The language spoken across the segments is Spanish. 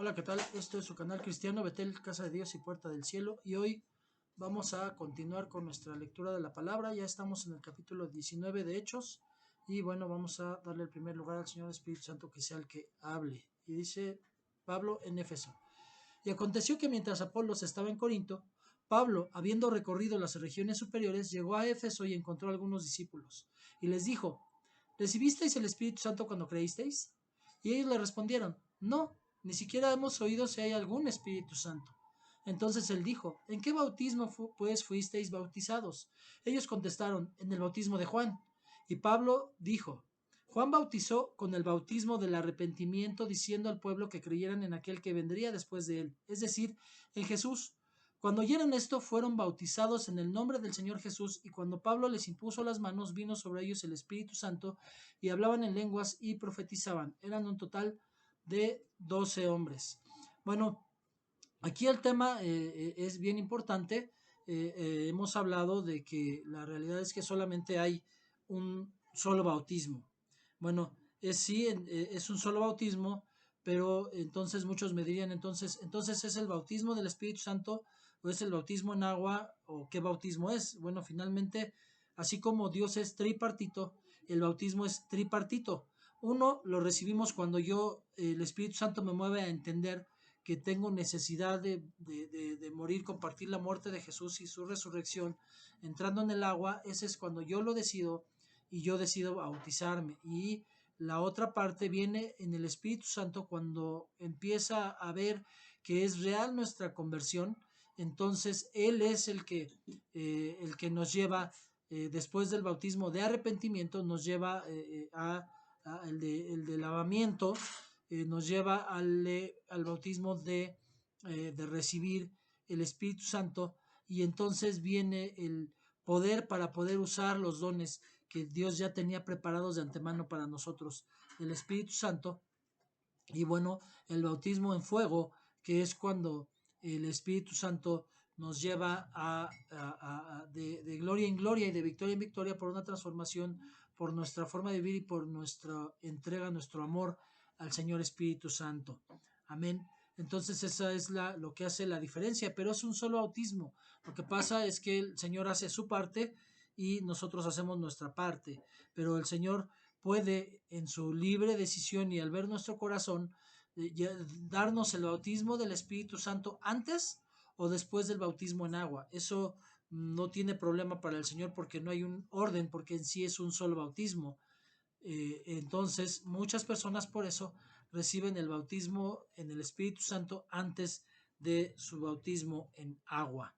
Hola, ¿qué tal? Esto es su canal cristiano Betel, Casa de Dios y Puerta del Cielo. Y hoy vamos a continuar con nuestra lectura de la palabra. Ya estamos en el capítulo 19 de Hechos. Y bueno, vamos a darle el primer lugar al Señor Espíritu Santo que sea el que hable. Y dice Pablo en Éfeso. Y aconteció que mientras Apolos estaba en Corinto, Pablo, habiendo recorrido las regiones superiores, llegó a Éfeso y encontró a algunos discípulos. Y les dijo, ¿recibisteis el Espíritu Santo cuando creísteis? Y ellos le respondieron, no, ni siquiera hemos oído si hay algún Espíritu Santo. Entonces él dijo, ¿en qué bautismo pues fuisteis bautizados? Ellos contestaron, en el bautismo de Juan. Y Pablo dijo, Juan bautizó con el bautismo del arrepentimiento, diciendo al pueblo que creyeran en aquel que vendría después de él, es decir, en Jesús. Cuando oyeron esto, fueron bautizados en el nombre del Señor Jesús, y cuando Pablo les impuso las manos, vino sobre ellos el Espíritu Santo, y hablaban en lenguas y profetizaban. Eran un total de 12 hombres. Bueno, aquí el tema es bien importante. Hemos hablado de que la realidad es que solamente hay un solo bautismo. Bueno, es un solo bautismo, pero entonces muchos me dirían, entonces ¿es el bautismo del Espíritu Santo o es el bautismo en agua o qué bautismo es? Bueno, finalmente, así como Dios es tripartito, el bautismo es tripartito. Uno lo recibimos cuando el Espíritu Santo me mueve a entender que tengo necesidad de morir, compartir la muerte de Jesús y su resurrección, entrando en el agua. Ese es cuando yo lo decido y yo decido bautizarme. Y la otra parte viene en el Espíritu Santo cuando empieza a ver que es real nuestra conversión. Entonces Él es el que nos lleva, después del bautismo de arrepentimiento, nos lleva el de lavamiento, nos lleva al bautismo de recibir el Espíritu Santo, y entonces viene el poder para poder usar los dones que Dios ya tenía preparados de antemano para nosotros, el Espíritu Santo. Y bueno, el bautismo en fuego, que es cuando el Espíritu Santo nos lleva de gloria en gloria y de victoria en victoria por una transformación, por nuestra forma de vivir y por nuestra entrega, nuestro amor al Señor Espíritu Santo. Amén. Entonces esa es lo que hace la diferencia, pero es un solo bautismo. Lo que pasa es que el Señor hace su parte y nosotros hacemos nuestra parte, pero el Señor puede en su libre decisión y al ver nuestro corazón darnos el bautismo del Espíritu Santo antes o después del bautismo en agua. Eso no tiene problema para el Señor porque no hay un orden, porque en sí es un solo bautismo. Entonces muchas personas por eso reciben el bautismo en el Espíritu Santo antes de su bautismo en agua.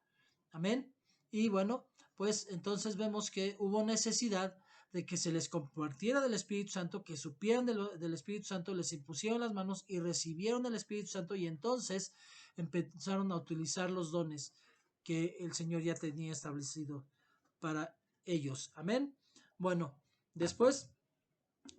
Amén. Y bueno, pues entonces vemos que hubo necesidad de que se les compartiera del Espíritu Santo, que supieran del Espíritu Santo, les impusieron las manos y recibieron el Espíritu Santo, y entonces empezaron a utilizar los dones que el Señor ya tenía establecido para ellos. Amén. Bueno, después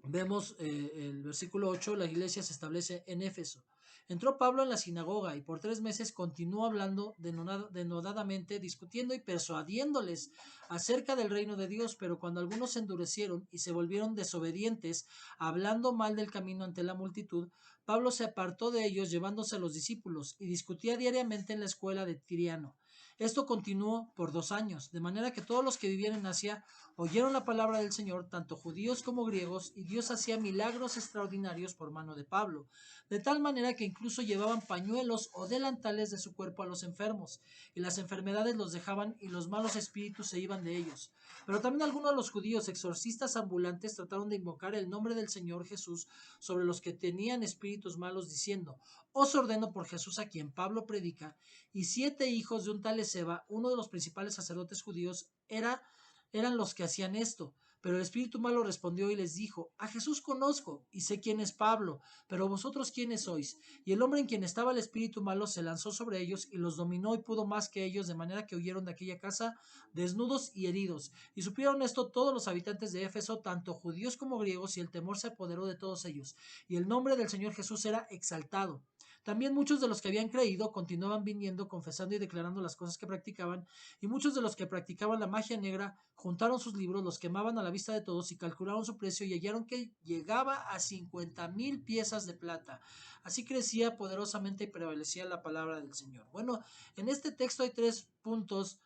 vemos el versículo 8, la iglesia se establece en Éfeso. Entró Pablo en la sinagoga y por 3 meses continuó hablando denodadamente, discutiendo y persuadiéndoles acerca del reino de Dios, pero cuando algunos se endurecieron y se volvieron desobedientes, hablando mal del camino ante la multitud, Pablo se apartó de ellos llevándose a los discípulos y discutía diariamente en la escuela de Tiriano. Esto continuó por 2 años, de manera que todos los que vivían en Asia oyeron la palabra del Señor, tanto judíos como griegos, y Dios hacía milagros extraordinarios por mano de Pablo, de tal manera que incluso llevaban pañuelos o delantales de su cuerpo a los enfermos, y las enfermedades los dejaban y los malos espíritus se iban de ellos. Pero también algunos de los judíos exorcistas ambulantes trataron de invocar el nombre del Señor Jesús sobre los que tenían espíritus malos, diciendo, os ordeno por Jesús a quien Pablo predica. Y 7 hijos de un tal Esceva, uno de los principales sacerdotes judíos, eran los que hacían esto. Pero el espíritu malo respondió y les dijo, a Jesús conozco y sé quién es Pablo, pero vosotros quiénes sois. Y el hombre en quien estaba el espíritu malo se lanzó sobre ellos y los dominó y pudo más que ellos, de manera que huyeron de aquella casa desnudos y heridos. Y supieron esto todos los habitantes de Éfeso, tanto judíos como griegos, y el temor se apoderó de todos ellos. Y el nombre del Señor Jesús era exaltado. También muchos de los que habían creído continuaban viniendo, confesando y declarando las cosas que practicaban, y muchos de los que practicaban la magia negra juntaron sus libros, los quemaban a la vista de todos y calcularon su precio y hallaron que llegaba a 50,000 piezas de plata. Así crecía poderosamente y prevalecía la palabra del Señor. Bueno, en este texto hay 3 puntos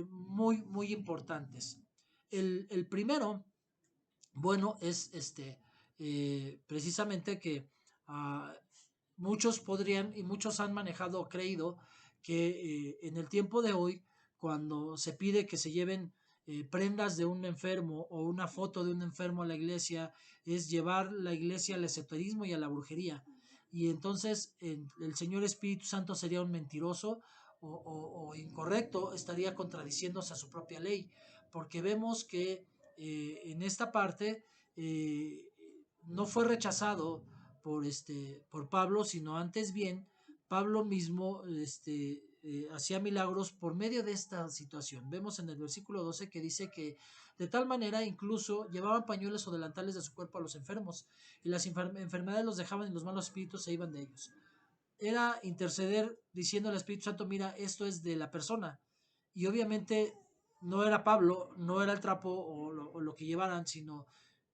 muy importantes. El primero, bueno, es precisamente que uh, muchos podrían y muchos han manejado o creído que en el tiempo de hoy, cuando se pide que se lleven prendas de un enfermo o una foto de un enfermo a la iglesia, es llevar la iglesia al esoterismo y a la brujería. Y entonces el Señor Espíritu Santo sería un mentiroso o incorrecto, estaría contradiciéndose a su propia ley, porque vemos que en esta parte no fue rechazado por Pablo, sino antes bien Pablo mismo hacía milagros por medio de esta situación. Vemos en el versículo 12 que dice que de tal manera incluso llevaban pañuelos o delantales de su cuerpo a los enfermos y las enfermedades los dejaban y los malos espíritus se iban de ellos. Era interceder diciendo al Espíritu Santo, mira, esto es de la persona. Y obviamente no era Pablo, no era el trapo o lo que llevaran, sino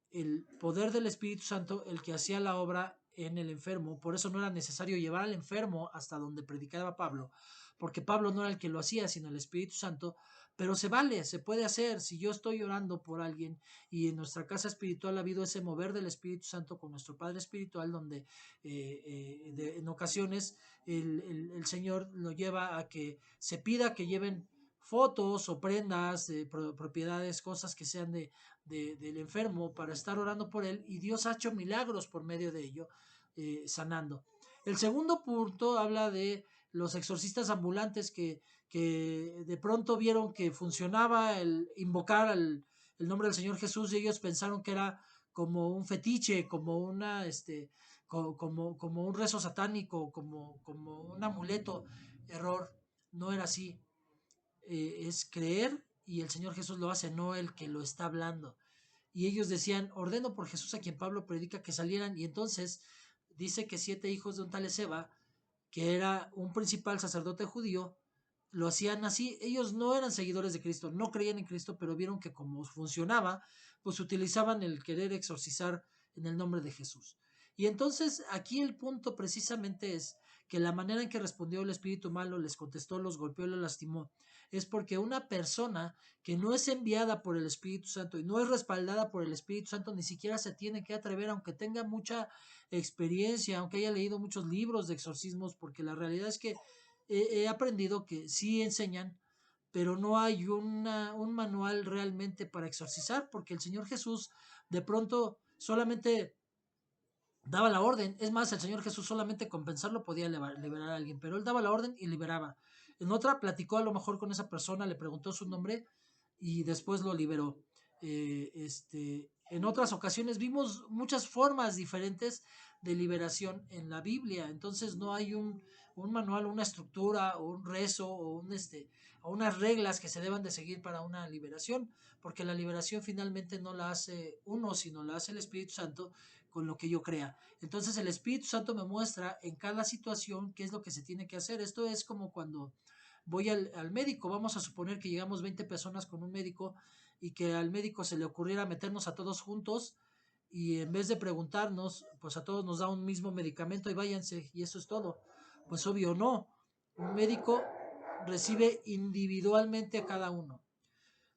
el poder del Espíritu Santo el que hacía la obra en el enfermo. Por eso no era necesario llevar al enfermo hasta donde predicaba Pablo, porque Pablo no era el que lo hacía, sino el Espíritu Santo. Pero se vale, se puede hacer. Si yo estoy orando por alguien y en nuestra casa espiritual ha habido ese mover del Espíritu Santo con nuestro Padre Espiritual, donde en ocasiones el Señor lo lleva a que se pida que lleven fotos o prendas, propiedades, cosas que sean del enfermo para estar orando por él, y Dios ha hecho milagros por medio de ello, sanando. El segundo punto habla de los exorcistas ambulantes que de pronto vieron que funcionaba el invocar el nombre del Señor Jesús y ellos pensaron que era como un fetiche, como como un rezo satánico, como un amuleto. Error, no era así. Es creer y el Señor Jesús lo hace, no el que lo está hablando. Y ellos decían, ordeno por Jesús a quien Pablo predica que salieran, y entonces dice que 7 hijos de un tal Esceva, que era un principal sacerdote judío, lo hacían así. Ellos no eran seguidores de Cristo, no creían en Cristo, pero vieron que como funcionaba, pues utilizaban el querer exorcizar en el nombre de Jesús. Y entonces aquí el punto precisamente es que la manera en que respondió el espíritu malo, les contestó, los golpeó, los lastimó, es porque una persona que no es enviada por el Espíritu Santo y no es respaldada por el Espíritu Santo ni siquiera se tiene que atrever, aunque tenga mucha experiencia, aunque haya leído muchos libros de exorcismos, porque la realidad es que he aprendido que sí enseñan, pero no hay un manual realmente para exorcizar, porque el Señor Jesús de pronto solamente daba la orden. Es más, el Señor Jesús solamente con pensarlo podía liberar a alguien, pero él daba la orden y liberaba. En otra platicó a lo mejor con esa persona, le preguntó su nombre y después lo liberó. En otras ocasiones vimos muchas formas diferentes de liberación en la Biblia. Entonces no hay un manual, una estructura o un rezo o unas reglas que se deban de seguir para una liberación, porque la liberación finalmente no la hace uno, sino la hace el Espíritu Santo con lo que yo crea. Entonces el Espíritu Santo me muestra en cada situación qué es lo que se tiene que hacer. Esto es como cuando voy al médico. Vamos a suponer que llegamos 20 personas con un médico y que al médico se le ocurriera meternos a todos juntos y en vez de preguntarnos, pues a todos nos da un mismo medicamento y váyanse y eso es todo. Pues obvio no. Un médico recibe individualmente a cada uno,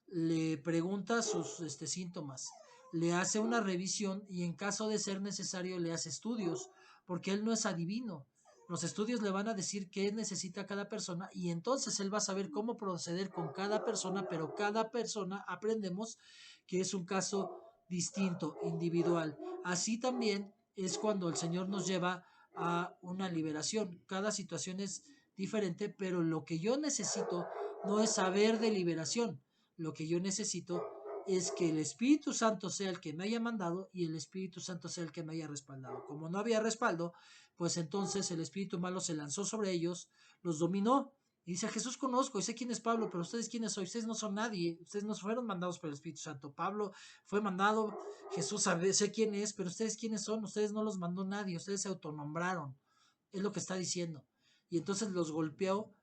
le pregunta sus síntomas, le hace una revisión y en caso de ser necesario le hace estudios, porque él no es adivino. Los estudios le van a decir qué necesita cada persona y entonces él va a saber cómo proceder con cada persona, pero cada persona aprendemos que es un caso distinto, individual. Así también es cuando el Señor nos lleva a una liberación. Cada situación es diferente, pero lo que yo necesito no es saber de liberación. Lo que yo necesito es que el Espíritu Santo sea el que me haya mandado y el Espíritu Santo sea el que me haya respaldado. Como no había respaldo, pues entonces el espíritu malo se lanzó sobre ellos, los dominó. Y dice, a Jesús conozco y sé quién es Pablo, pero ustedes quiénes son, ustedes no son nadie, ustedes no fueron mandados por el Espíritu Santo. Pablo fue mandado, Jesús sabe, sé quién es, pero ustedes quiénes son, ustedes no los mandó nadie, ustedes se autonombraron. es lo que está diciendo. Y entonces los golpeó,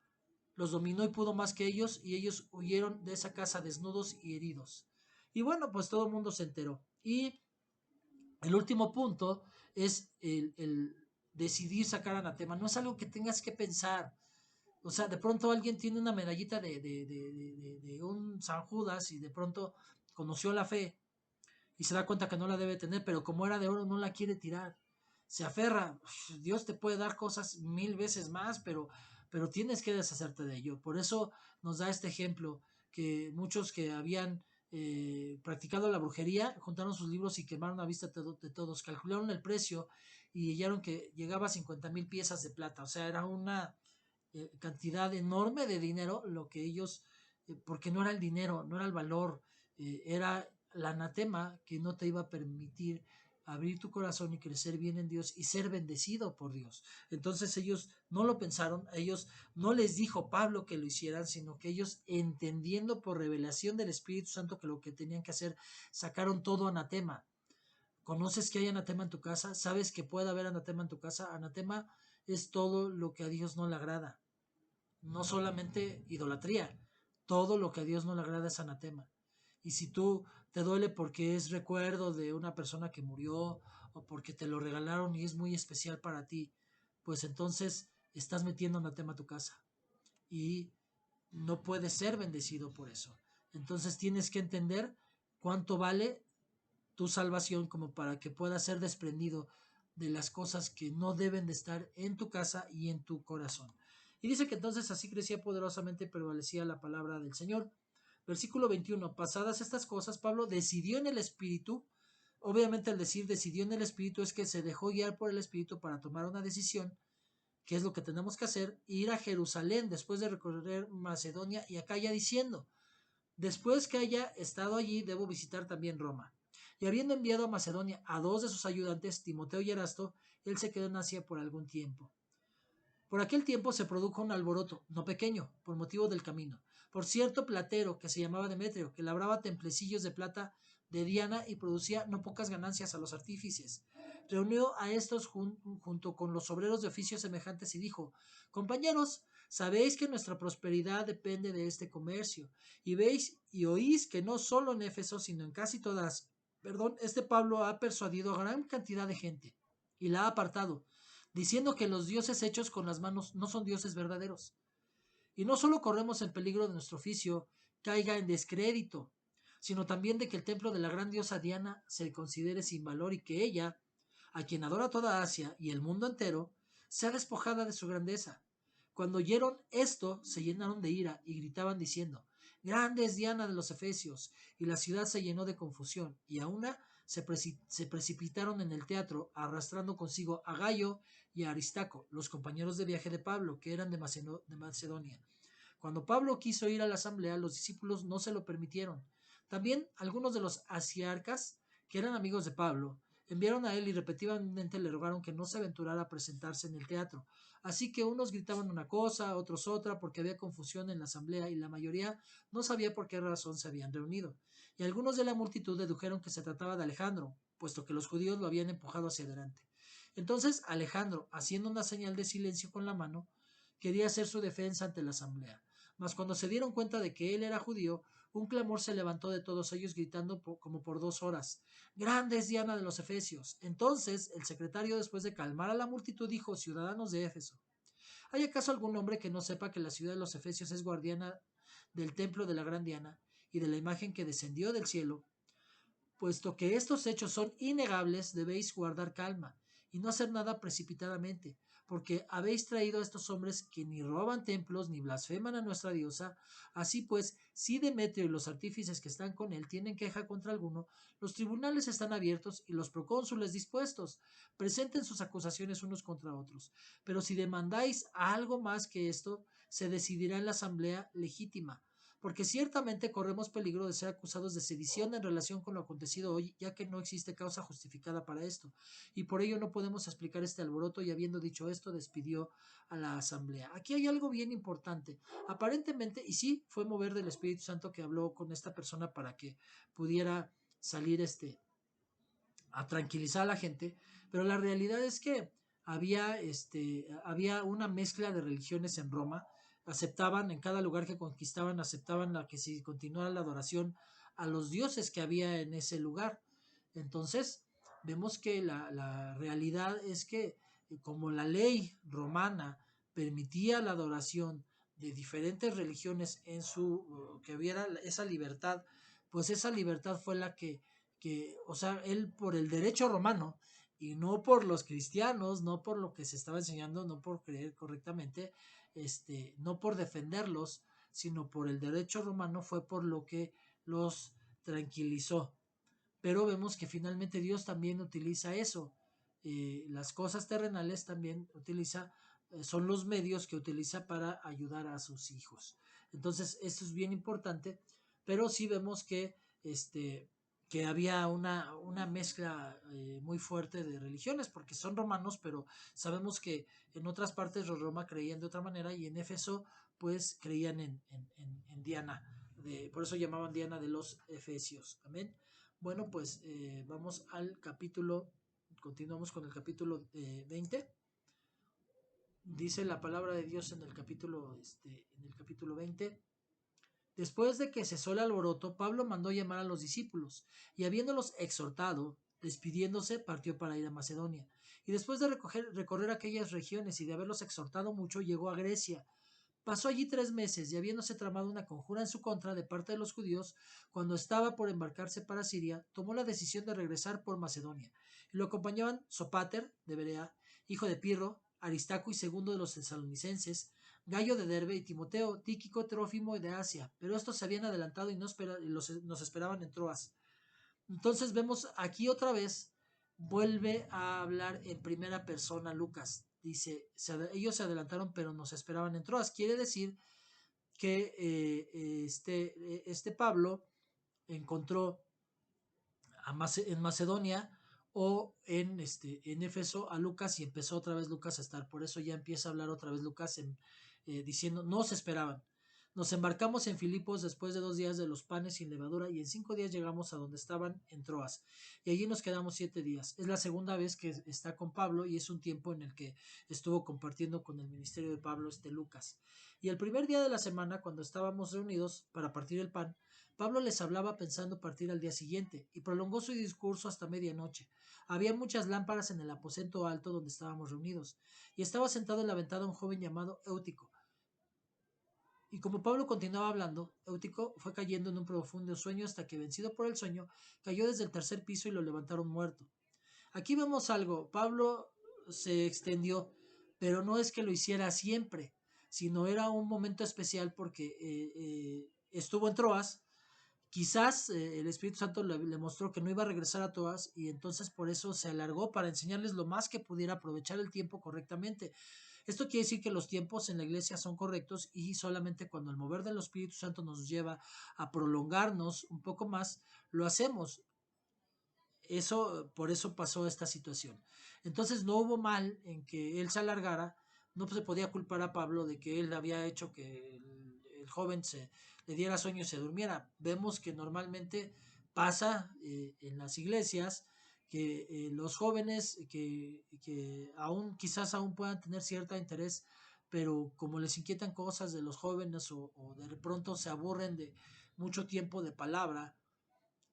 los dominó y pudo más que ellos, y ellos huyeron de esa casa desnudos y heridos. Y bueno, pues todo el mundo se enteró. Y el último punto es el decidir sacar anatema. No es algo que tengas que pensar. O sea, de pronto alguien tiene una medallita de un San Judas y de pronto conoció la fe y se da cuenta que no la debe tener, pero como era de oro no la quiere tirar. Se aferra. Dios te puede dar cosas 1000 veces más, pero tienes que deshacerte de ello. Por eso nos da este ejemplo, que muchos que habían practicado la brujería juntaron sus libros y quemaron a vista de todos. Calcularon el precio y hallaron que llegaba a 50,000 piezas de plata. O sea, era una cantidad enorme de dinero lo que ellos, porque no era el dinero, no era el valor, era el anatema que no te iba a permitir abrir tu corazón y crecer bien en Dios y ser bendecido por Dios. Entonces ellos no lo pensaron, a ellos no les dijo Pablo que lo hicieran, sino que ellos, entendiendo por revelación del Espíritu Santo que lo que tenían que hacer, sacaron todo anatema. ¿Conoces que hay anatema en tu casa? ¿Sabes que puede haber anatema en tu casa? Anatema es todo lo que a Dios no le agrada. No solamente idolatría, todo lo que a Dios no le agrada es anatema. Y si tú te duele porque es recuerdo de una persona que murió o porque te lo regalaron y es muy especial para ti, pues entonces estás metiendo anatema a tu casa y no puedes ser bendecido por eso. Entonces tienes que entender cuánto vale tu salvación como para que puedas ser desprendido de las cosas que no deben de estar en tu casa y en tu corazón. Y dice que entonces así crecía poderosamente y prevalecía la palabra del Señor. Versículo 21. Pasadas estas cosas, Pablo decidió en el Espíritu. Obviamente al decir decidió en el Espíritu es que se dejó guiar por el Espíritu para tomar una decisión, que es lo que tenemos que hacer, ir a Jerusalén después de recorrer Macedonia y Acaya, diciendo: después que haya estado allí, debo visitar también Roma. Y habiendo enviado a Macedonia a 2 de sus ayudantes, Timoteo y Erasto, él se quedó en Asia por algún tiempo. Por aquel tiempo se produjo un alboroto, no pequeño, por motivo del camino, por cierto platero que se llamaba Demetrio, que labraba templecillos de plata de Diana y producía no pocas ganancias a los artífices. Reunió a estos junto con los obreros de oficios semejantes y dijo: compañeros, sabéis que nuestra prosperidad depende de este comercio, y veis y oís que no solo en Éfeso, sino en casi todas, este Pablo ha persuadido a gran cantidad de gente y la ha apartado, diciendo que los dioses hechos con las manos no son dioses verdaderos. Y no solo corremos el peligro de nuestro oficio caiga en descrédito, sino también de que el templo de la gran diosa Diana se considere sin valor y que ella, a quien adora toda Asia y el mundo entero, sea despojada de su grandeza. Cuando oyeron esto, se llenaron de ira y gritaban diciendo: grande es Diana de los Efesios. Y la ciudad se llenó de confusión, y a una se precipitaron en el teatro, arrastrando consigo a Gayo y a Aristarco, los compañeros de viaje de Pablo, que eran de Macedonia. Cuando Pablo quiso ir a la asamblea, los discípulos no se lo permitieron. También algunos de los asiarcas, que eran amigos de Pablo, enviaron a él y repetidamente le rogaron que no se aventurara a presentarse en el teatro. Así que unos gritaban una cosa, otros otra, porque había confusión en la asamblea y la mayoría no sabía por qué razón se habían reunido. Y algunos de la multitud dedujeron que se trataba de Alejandro, puesto que los judíos lo habían empujado hacia adelante. Entonces Alejandro, haciendo una señal de silencio con la mano, quería hacer su defensa ante la asamblea. Mas cuando se dieron cuenta de que él era judío, un clamor se levantó de todos ellos gritando como por 2 horas: grande es Diana de los Efesios. Entonces el secretario, después de calmar a la multitud, dijo: ciudadanos de Éfeso, ¿hay acaso algún hombre que no sepa que la ciudad de los Efesios es guardiana del templo de la gran Diana y de la imagen que descendió del cielo? Puesto que estos hechos son innegables, debéis guardar calma y no hacer nada precipitadamente, porque habéis traído a estos hombres que ni roban templos ni blasfeman a nuestra diosa. Así pues, si Demetrio y los artífices que están con él tienen queja contra alguno, los tribunales están abiertos y los procónsules dispuestos. Presenten sus acusaciones unos contra otros. Pero si demandáis algo más que esto, se decidirá en la asamblea legítima, porque ciertamente corremos peligro de ser acusados de sedición en relación con lo acontecido hoy, ya que no existe causa justificada para esto, y por ello no podemos explicar este alboroto. Y habiendo dicho esto, despidió a la asamblea. Aquí hay algo bien importante. Aparentemente, y sí, fue mover del Espíritu Santo que habló con esta persona para que pudiera salir a tranquilizar a la gente, pero la realidad es que había una mezcla de religiones en Roma. Aceptaban, en cada lugar que conquistaban, aceptaban que si continuara la adoración a los dioses que había en ese lugar. Entonces, vemos que la realidad es que como la ley romana permitía la adoración de diferentes religiones en que hubiera esa libertad, pues esa libertad fue la o sea, él por el derecho romano y no por los cristianos, no por lo que se estaba enseñando, no por creer correctamente, no por defenderlos, sino por el derecho romano fue por lo que los tranquilizó. Pero vemos que finalmente Dios también utiliza eso. Las cosas terrenales también son los medios que utiliza para ayudar a sus hijos. Entonces, esto es bien importante, pero sí vemos que había una mezcla muy fuerte de religiones, porque son romanos, pero sabemos que en otras partes de Roma creían de otra manera y en Éfeso pues creían en Diana, por eso llamaban Diana de los Efesios. Amén. Bueno, pues vamos al capítulo, continuamos con el capítulo 20. Dice la palabra de Dios en el capítulo 20. Después de que cesó el alboroto, Pablo mandó llamar a los discípulos, y habiéndolos exhortado, despidiéndose, partió para ir a Macedonia. Y después de recorrer aquellas regiones y de haberlos exhortado mucho, llegó a Grecia. Pasó allí 3 meses, y habiéndose tramado una conjura en su contra de parte de los judíos, cuando estaba por embarcarse para Siria, tomó la decisión de regresar por Macedonia. Y lo acompañaban Sópater de Berea, hijo de Pirro, Aristarco y segundo de los tesalonicenses, Gallo de Derbe y Timoteo, Tíquico, Trófimo y de Asia. Pero estos se habían adelantado y nos esperaban en Troas. Entonces vemos aquí otra vez, vuelve a hablar en primera persona Lucas. Dice, ellos se adelantaron pero nos esperaban en Troas. Quiere decir que este Pablo encontró en Macedonia o en Éfeso a Lucas y empezó otra vez Lucas a estar. Por eso ya empieza a hablar otra vez Lucas diciendo, no se esperaban. Nos embarcamos en Filipos después de 2 días de los panes sin levadura y en 5 días llegamos a donde estaban en Troas. Y allí nos quedamos 7 días. Es la segunda vez que está con Pablo y es un tiempo en el que estuvo compartiendo con el ministerio de Pablo Lucas. Y el primer día de la semana, cuando estábamos reunidos para partir el pan, Pablo les hablaba pensando partir al día siguiente y prolongó su discurso hasta medianoche. Había muchas lámparas en el aposento alto donde estábamos reunidos y estaba sentado en la ventana un joven llamado Eutico. Y como Pablo continuaba hablando, Eutico fue cayendo en un profundo sueño hasta que, vencido por el sueño, cayó desde el tercer piso y lo levantaron muerto. Aquí vemos algo. Pablo se extendió, pero no es que lo hiciera siempre, sino era un momento especial porque estuvo en Troas. Quizás el Espíritu Santo le mostró que no iba a regresar a Troas y entonces por eso se alargó para enseñarles lo más que pudiera, aprovechar el tiempo correctamente. Esto quiere decir que los tiempos en la iglesia son correctos y solamente cuando el mover del Espíritu Santo nos lleva a prolongarnos un poco más, lo hacemos. Por eso pasó esta situación. Entonces no hubo mal en que él se alargara, no se podía culpar a Pablo de que él había hecho que el joven le diera sueño y se durmiera. Vemos que normalmente pasa en las iglesias que los jóvenes que quizás aún puedan tener cierto interés, pero como les inquietan cosas de los jóvenes o de pronto se aburren de mucho tiempo de palabra,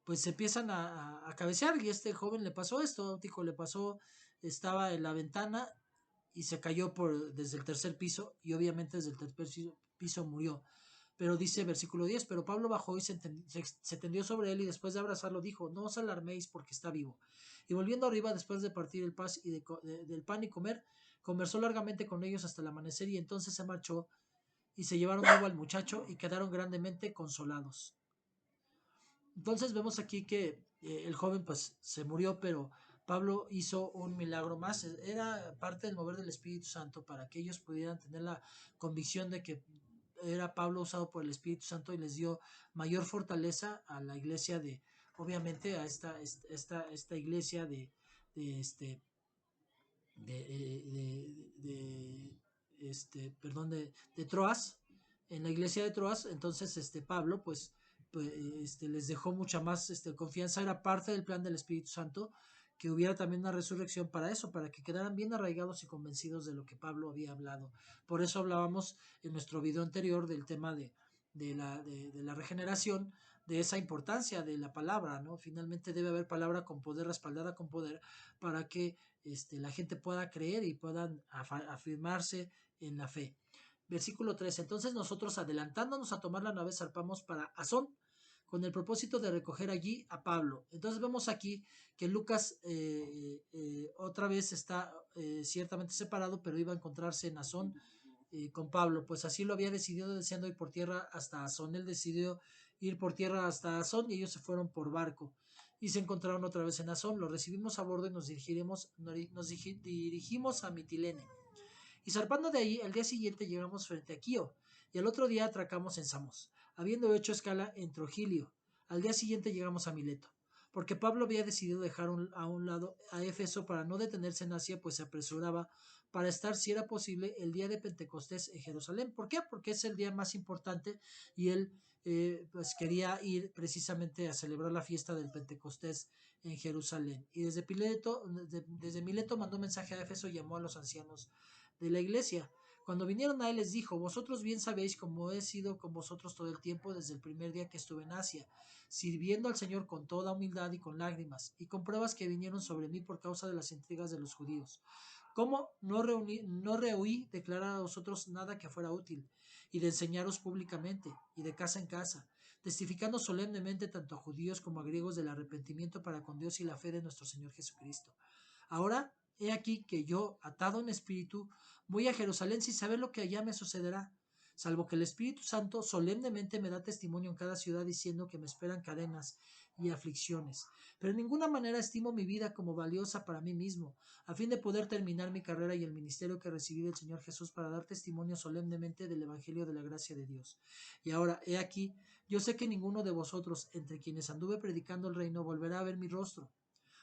pues se empiezan a cabecear y este joven le pasó esto, Tico le pasó, estaba en la ventana y se cayó desde el tercer piso y obviamente desde el tercer piso murió. Pero dice versículo 10, pero Pablo bajó y se tendió sobre él y después de abrazarlo dijo, no os alarméis porque está vivo. Y volviendo arriba después de partir el pan del pan y comer, conversó largamente con ellos hasta el amanecer y entonces se marchó y se llevaron vivo al muchacho y quedaron grandemente consolados. Entonces vemos aquí que el joven pues se murió, pero Pablo hizo un milagro más. Era parte del mover del Espíritu Santo para que ellos pudieran tener la convicción de que era Pablo usado por el Espíritu Santo y les dio mayor fortaleza a la iglesia obviamente a esta iglesia de Troas, en la iglesia de Troas. Entonces Pablo pues les dejó mucha más confianza, era parte del plan del Espíritu Santo que hubiera también una resurrección para eso, para que quedaran bien arraigados y convencidos de lo que Pablo había hablado. Por eso hablábamos en nuestro video anterior del tema de la regeneración, de esa importancia de la palabra, ¿no? Finalmente debe haber palabra con poder, respaldada con poder, para que la gente pueda creer y puedan afirmarse en la fe. Versículo 3. Entonces nosotros, adelantándonos a tomar la nave, zarpamos para Asón, con el propósito de recoger allí a Pablo. Entonces vemos aquí que Lucas otra vez está ciertamente separado, pero iba a encontrarse en Asón con Pablo, pues así lo había decidido, deseando ir por tierra hasta Asón. Él decidió ir por tierra hasta Asón y ellos se fueron por barco y se encontraron otra vez en Asón. Lo recibimos a bordo y nos dirigimos a Mitilene. Y zarpando de ahí, el día siguiente llegamos frente a Quío, y al otro día atracamos en Samos, habiendo hecho escala en Trogilio. Al día siguiente llegamos a Mileto, porque Pablo había decidido dejar a un lado a Éfeso para no detenerse en Asia, pues se apresuraba para estar, si era posible, el día de Pentecostés en Jerusalén. ¿Por qué? Porque es el día más importante y él pues quería ir precisamente a celebrar la fiesta del Pentecostés en Jerusalén. Y desde Mileto mandó mensaje a Éfeso y llamó a los ancianos de la iglesia. Cuando vinieron a él les dijo: vosotros bien sabéis cómo he sido con vosotros todo el tiempo desde el primer día que estuve en Asia, sirviendo al Señor con toda humildad y con lágrimas, y con pruebas que vinieron sobre mí por causa de las intrigas de los judíos. ¿Cómo no rehuí declarar a vosotros nada que fuera útil, y de enseñaros públicamente, y de casa en casa, testificando solemnemente tanto a judíos como a griegos del arrepentimiento para con Dios y la fe de nuestro Señor Jesucristo? Ahora, he aquí que yo, atado en espíritu, voy a Jerusalén sin saber lo que allá me sucederá, salvo que el Espíritu Santo solemnemente me da testimonio en cada ciudad diciendo que me esperan cadenas y aflicciones. Pero en ninguna manera estimo mi vida como valiosa para mí mismo, a fin de poder terminar mi carrera y el ministerio que recibí del Señor Jesús para dar testimonio solemnemente del Evangelio de la gracia de Dios. Y ahora, he aquí, yo sé que ninguno de vosotros, entre quienes anduve predicando el reino, volverá a ver mi rostro.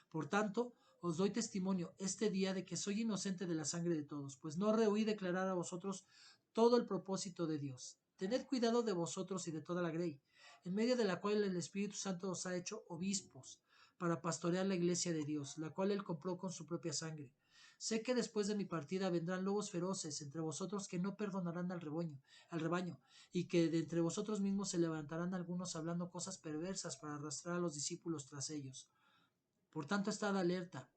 Por tanto, os doy testimonio este día de que soy inocente de la sangre de todos, pues no rehuí declarar a vosotros todo el propósito de Dios. Tened cuidado de vosotros y de toda la grey, en medio de la cual el Espíritu Santo os ha hecho obispos, para pastorear la iglesia de Dios, la cual él compró con su propia sangre. Sé que después de mi partida vendrán lobos feroces entre vosotros que no perdonarán al rebaño, y que de entre vosotros mismos se levantarán algunos hablando cosas perversas para arrastrar a los discípulos tras ellos. Por tanto, estad alerta,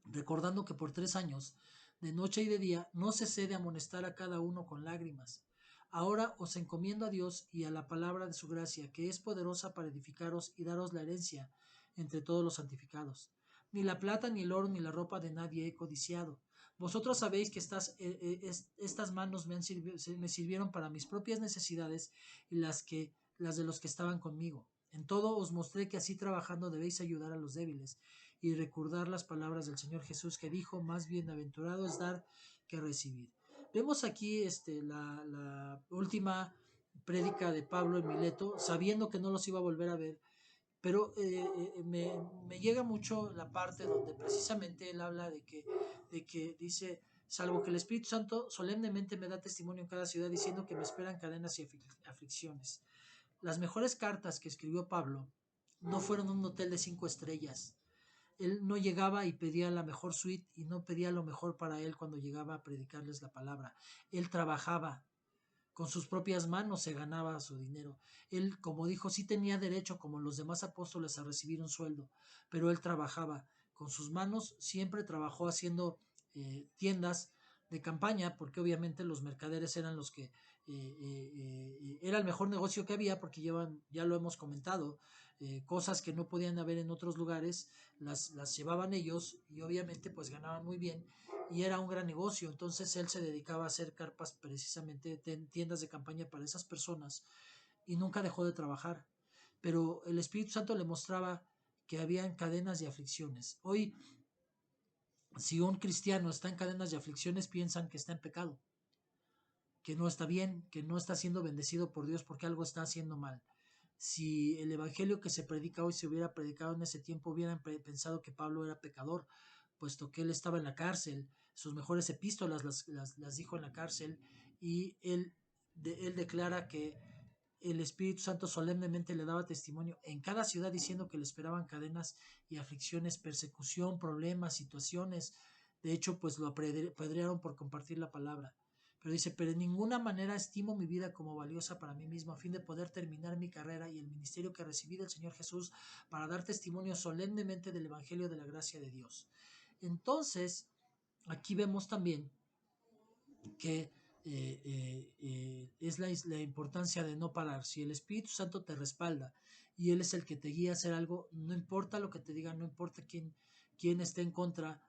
recordando que por 3 años, de noche y de día, no cesé de amonestar a cada uno con lágrimas. Ahora os encomiendo a Dios y a la palabra de su gracia, que es poderosa para edificaros y daros la herencia entre todos los santificados. Ni la plata, ni el oro, ni la ropa de nadie he codiciado. Vosotros sabéis que estas manos me sirvieron para mis propias necesidades y las de los que estaban conmigo. En todo os mostré que así trabajando debéis ayudar a los débiles y recordar las palabras del Señor Jesús, que dijo: más bienaventurado es dar que recibir. Vemos aquí la última prédica de Pablo en Mileto, sabiendo que no los iba a volver a ver, pero me llega mucho la parte donde precisamente él habla de que dice: salvo que el Espíritu Santo solemnemente me da testimonio en cada ciudad diciendo que me esperan cadenas y aflicciones. Las mejores cartas que escribió Pablo no fueron un hotel de 5 estrellas. Él no llegaba y pedía la mejor suite y no pedía lo mejor para él cuando llegaba a predicarles la palabra. Él trabajaba, con sus propias manos se ganaba su dinero. Él, como dijo, sí tenía derecho, como los demás apóstoles, a recibir un sueldo, pero él trabajaba con sus manos, siempre trabajó haciendo tiendas de campaña, porque obviamente los mercaderes eran los que era el mejor negocio que había, porque llevan, ya lo hemos comentado, cosas que no podían haber en otros lugares, las llevaban ellos y obviamente pues ganaban muy bien y era un gran negocio. Entonces él se dedicaba a hacer carpas, precisamente tiendas de campaña para esas personas, y nunca dejó de trabajar. Pero el Espíritu Santo le mostraba que habían cadenas y aflicciones. Hoy, si un cristiano está en cadenas y aflicciones, piensan que está en pecado, que no está bien, que no está siendo bendecido por Dios porque algo está haciendo mal. Si el evangelio que se predica hoy se hubiera predicado en ese tiempo, hubieran pensado que Pablo era pecador, puesto que él estaba en la cárcel. Sus mejores epístolas las dijo en la cárcel, y él declara que el Espíritu Santo solemnemente le daba testimonio en cada ciudad diciendo que le esperaban cadenas y aflicciones, persecución, problemas, situaciones. De hecho, pues lo apedrearon por compartir la palabra. Pero dice, pero en ninguna manera estimo mi vida como valiosa para mí mismo, a fin de poder terminar mi carrera y el ministerio que recibí del Señor Jesús para dar testimonio solemnemente del Evangelio de la gracia de Dios. Entonces, aquí vemos también que es la importancia de no parar. Si el Espíritu Santo te respalda y Él es el que te guía a hacer algo, no importa lo que te digan, no importa quién esté en contra,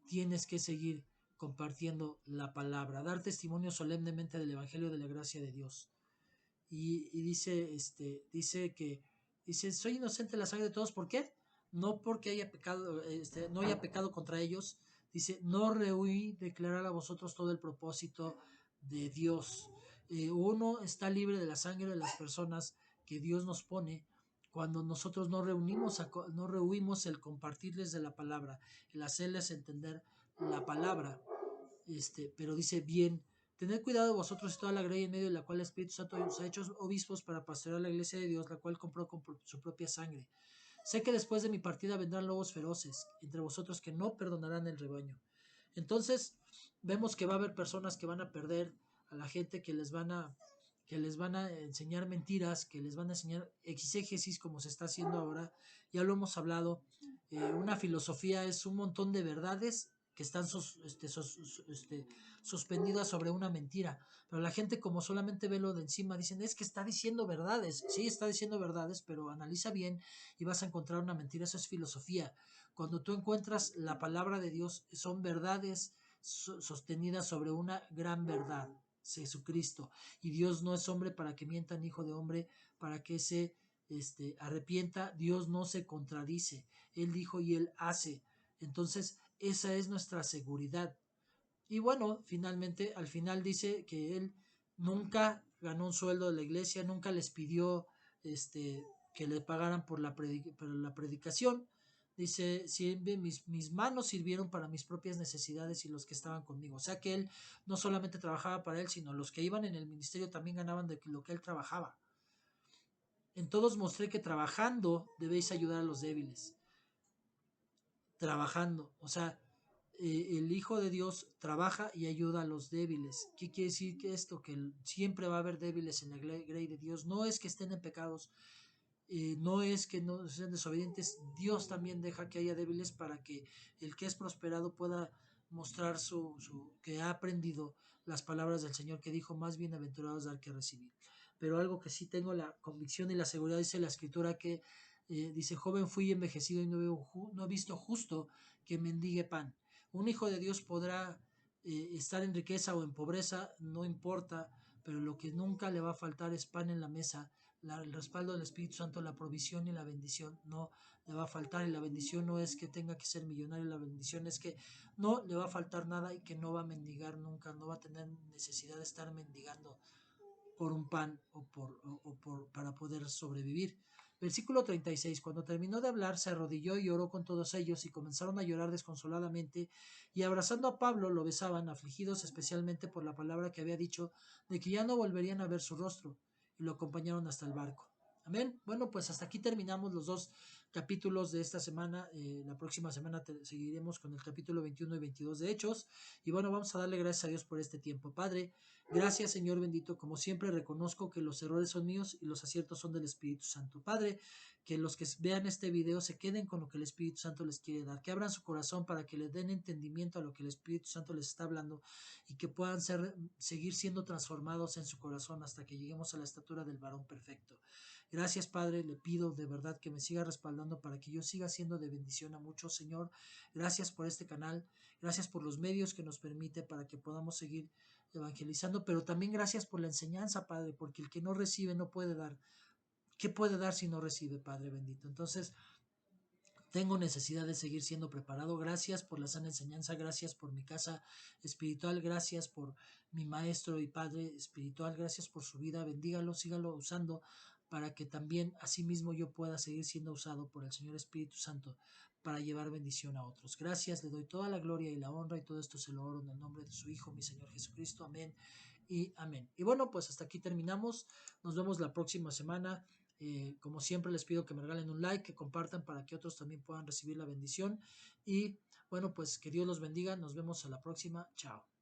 tienes que seguir compartiendo la palabra, dar testimonio solemnemente del Evangelio de la gracia de Dios. Y dice, soy inocente de la sangre de todos. ¿Por qué? No porque haya pecado, no haya pecado contra ellos. Dice, no rehuí declarar a vosotros todo el propósito de Dios. Uno está libre de la sangre de las personas que Dios nos pone cuando nosotros no rehuimos el compartirles de la palabra, el hacerles entender la palabra. Pero dice bien, tened cuidado de vosotros y toda la grey en medio de la cual el Espíritu Santo os ha hecho obispos para pastorear la iglesia de Dios, la cual compró con su propia sangre. Sé que después de mi partida vendrán lobos feroces entre vosotros que no perdonarán el rebaño. Entonces, vemos que va a haber personas que van a perder a la gente, que les van a enseñar mentiras, que les van a enseñar exégesis como se está haciendo ahora. Ya lo hemos hablado. Una filosofía es un montón de verdades que están suspendidas sobre una mentira. Pero la gente, como solamente ve lo de encima, dicen, es que está diciendo verdades. Sí, está diciendo verdades, pero analiza bien y vas a encontrar una mentira. Eso es filosofía. Cuando tú encuentras la palabra de Dios, son verdades sostenidas sobre una gran verdad, Jesucristo. Y Dios no es hombre para que mienta, ni hijo de hombre para que se arrepienta. Dios no se contradice. Él dijo y Él hace. Entonces, esa es nuestra seguridad. Y bueno, finalmente, al final dice que Él nunca ganó un sueldo de la iglesia, nunca les pidió que le pagaran por la predicación. Dice, siempre mis manos sirvieron para mis propias necesidades y los que estaban conmigo. O sea que Él no solamente trabajaba para Él, sino los que iban en el ministerio también ganaban de lo que Él trabajaba. En todos mostré que trabajando debéis ayudar a los débiles. Trabajando, o sea, el Hijo de Dios trabaja y ayuda a los débiles. ¿Qué quiere decir que esto? Que siempre va a haber débiles en la grey de Dios. No es que estén en pecados, no es que no sean desobedientes. Dios también deja que haya débiles para que el que es prosperado pueda mostrar que ha aprendido las palabras del Señor que dijo, más bienaventurados dar que recibir. Pero algo que sí tengo la convicción y la seguridad, dice la Escritura, que dice, joven fui envejecido y no he visto justo que mendigue pan. Un hijo de Dios podrá estar en riqueza o en pobreza, no importa, pero lo que nunca le va a faltar es pan en la mesa. El respaldo del Espíritu Santo, la provisión y la bendición no le va a faltar. Y la bendición no es que tenga que ser millonario, la bendición es que no le va a faltar nada y que no va a mendigar nunca, no va a tener necesidad de estar mendigando por un pan para poder sobrevivir. Versículo 36. Cuando terminó de hablar, se arrodilló y oró con todos ellos y comenzaron a llorar desconsoladamente y abrazando a Pablo lo besaban, afligidos especialmente por la palabra que había dicho de que ya no volverían a ver su rostro, y lo acompañaron hasta el barco. Amén. Bueno, pues hasta aquí terminamos los dos capítulos de esta semana. La próxima semana seguiremos con el capítulo 21 y 22 de Hechos. Y bueno, vamos a darle gracias a Dios por este tiempo. Padre, gracias Señor bendito. Como siempre reconozco que los errores son míos y los aciertos son del Espíritu Santo. Padre, que los que vean este video se queden con lo que el Espíritu Santo les quiere dar. Que abran su corazón para que le den entendimiento a lo que el Espíritu Santo les está hablando y que puedan seguir siendo transformados en su corazón hasta que lleguemos a la estatura del varón perfecto. Gracias, Padre, le pido de verdad que me siga respaldando para que yo siga siendo de bendición a muchos, Señor. Gracias por este canal, gracias por los medios que nos permite para que podamos seguir evangelizando, pero también gracias por la enseñanza, Padre, porque el que no recibe no puede dar. ¿Qué puede dar si no recibe, Padre bendito? Entonces, tengo necesidad de seguir siendo preparado. Gracias por la sana enseñanza, gracias por mi casa espiritual, gracias por mi maestro y padre espiritual, gracias por su vida. Bendígalo, sígalo usando para que también asimismo yo pueda seguir siendo usado por el Señor Espíritu Santo para llevar bendición a otros. Gracias, le doy toda la gloria y la honra y todo esto se lo oro en el nombre de su Hijo, mi Señor Jesucristo. Amén y amén. Y bueno, pues hasta aquí terminamos. Nos vemos la próxima semana. Como siempre les pido que me regalen un like, que compartan para que otros también puedan recibir la bendición. Y bueno, pues que Dios los bendiga. Nos vemos a la próxima. Chao.